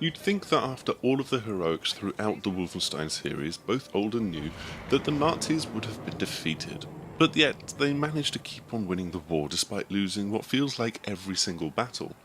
You'd think that after all of the heroics throughout the Wolfenstein series, both old and new, that the Nazis would have been defeated. But yet, they managed to keep on winning the war despite losing what feels like every single battle.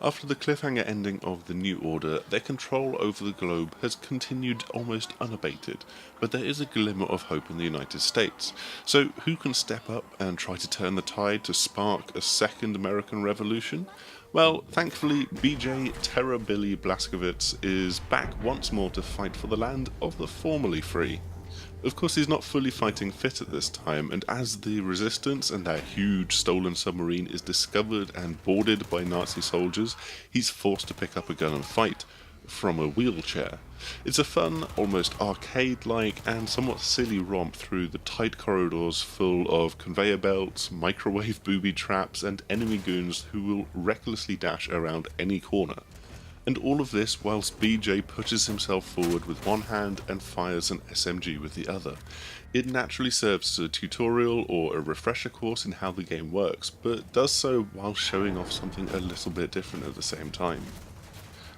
After the cliffhanger ending of the New Order, their control over the globe has continued almost unabated, but there is a glimmer of hope in the United States. So who can step up and try to turn the tide to spark a second American Revolution? Well, thankfully, BJ Terror Billy Blazkowicz is back once more to fight for the land of the formerly free. Of course, he's not fully fighting fit at this time, and as the Resistance and their huge stolen submarine is discovered and boarded by Nazi soldiers, he's forced to pick up a gun and fight from a wheelchair. It's a fun, almost arcade-like and somewhat silly romp through the tight corridors full of conveyor belts, microwave booby traps, and enemy goons who will recklessly dash around any corner. And all of this whilst BJ pushes himself forward with one hand and fires an SMG with the other. It naturally serves as a tutorial or a refresher course in how the game works, but does so while showing off something a little bit different at the same time.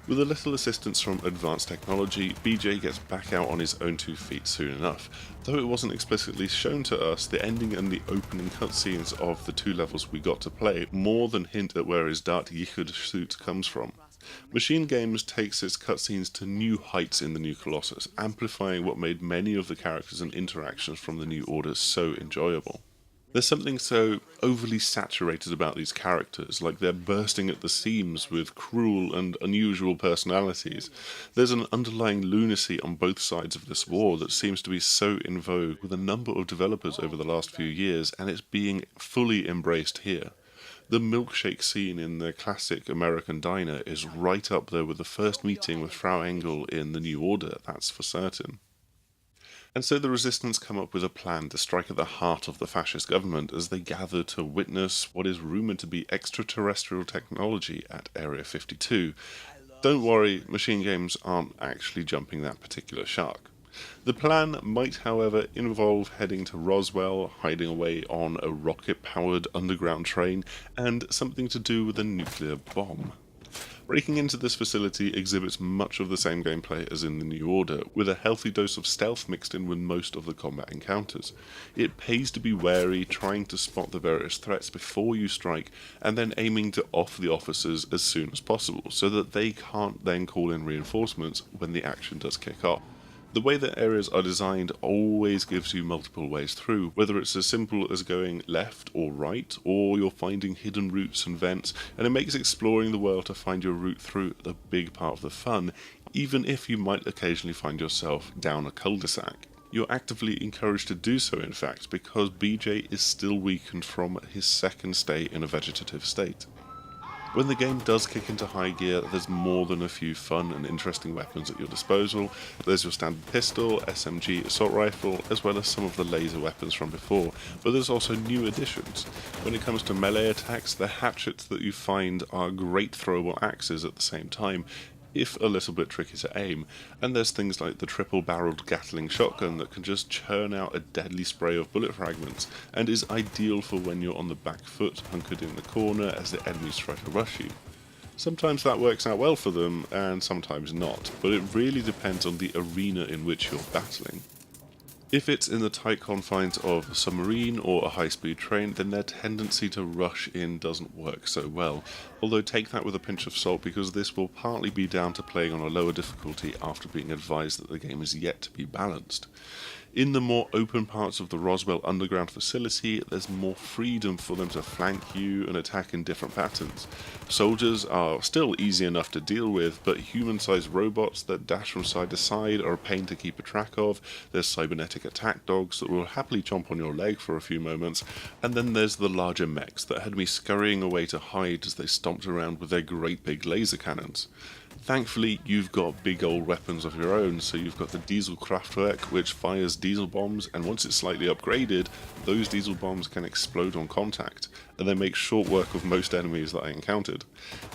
With a little assistance from advanced technology, BJ gets back out on his own 2 feet soon enough. Though it wasn't explicitly shown to us, the ending and the opening cutscenes of the 2 levels we got to play more than hint at where his Darth Yichud suit comes from. MachineGames takes its cutscenes to new heights in the new Colossus, amplifying what made many of the characters and interactions from the New Order so enjoyable. There's something so overly saturated about these characters, like they're bursting at the seams with cruel and unusual personalities. There's an underlying lunacy on both sides of this war that seems to be so in vogue with a number of developers over the last few years, and it's being fully embraced here. The milkshake scene in the classic American diner is right up there with the first meeting with Frau Engel in the New Order, that's for certain. And so the Resistance come up with a plan to strike at the heart of the fascist government as they gather to witness what is rumoured to be extraterrestrial technology at Area 52. Don't worry, MachineGames aren't actually jumping that particular shark. The plan might, however, involve heading to Roswell, hiding away on a rocket-powered underground train, and something to do with a nuclear bomb. Breaking into this facility exhibits much of the same gameplay as in the New Order, with a healthy dose of stealth mixed in with most of the combat encounters. It pays to be wary, trying to spot the various threats before you strike, and then aiming to off the officers as soon as possible, so that they can't then call in reinforcements when the action does kick off. The way that areas are designed always gives you multiple ways through, whether it's as simple as going left or right, or you're finding hidden routes and vents, and it makes exploring the world to find your route through a big part of the fun, even if you might occasionally find yourself down a cul-de-sac. You're actively encouraged to do so, in fact, because BJ is still weakened from his second stay in a vegetative state. When the game does kick into high gear, there's more than a few fun and interesting weapons at your disposal. There's your standard pistol, SMG, assault rifle, as well as some of the laser weapons from before, but there's also new additions. When it comes to melee attacks, the hatchets that you find are great throwable axes at the same time, if a little bit tricky to aim, and there's things like the triple-barreled Gatling shotgun that can just churn out a deadly spray of bullet fragments, and is ideal for when you're on the back foot, hunkered in the corner as the enemies try to rush you. Sometimes that works out well for them, and sometimes not, but it really depends on the arena in which you're battling. If it's in the tight confines of a submarine or a high-speed train, then their tendency to rush in doesn't work so well, although take that with a pinch of salt because this will partly be down to playing on a lower difficulty after being advised that the game is yet to be balanced. In the more open parts of the Roswell underground facility, there's more freedom for them to flank you and attack in different patterns. Soldiers are still easy enough to deal with, but human-sized robots that dash from side to side are a pain to keep a track of. There's cybernetic attack dogs that will happily chomp on your leg for a few moments, and then there's the larger mechs that had me scurrying away to hide as they stomped around with their great big laser cannons. Thankfully, you've got big old weapons of your own, so you've got the Diesel Kraftwerk, which fires diesel bombs, and once it's slightly upgraded, those diesel bombs can explode on contact, and they make short work of most enemies that I encountered.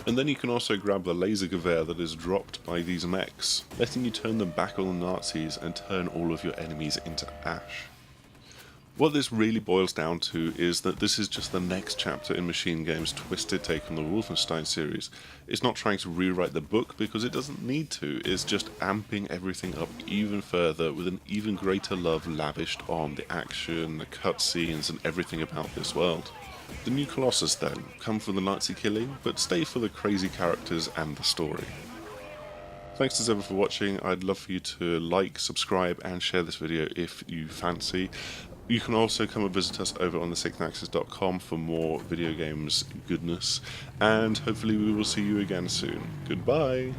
And then you can also grab the laser gewehr that is dropped by these mechs, letting you turn them back on the Nazis and turn all of your enemies into ash. What this really boils down to is that this is just the next chapter in MachineGames' twisted take on the Wolfenstein series. It's not trying to rewrite the book because it doesn't need to, it's just amping everything up even further with an even greater love lavished on the action, the cutscenes and everything about this world. The new Colossus then, come for the Nazi killing, but stay for the crazy characters and the story. Thanks as ever for watching. I'd love for you to like, subscribe and share this video if you fancy. You can also come and visit us over on thesixthnaxis.com for more video games goodness, and hopefully we will see you again soon. Goodbye!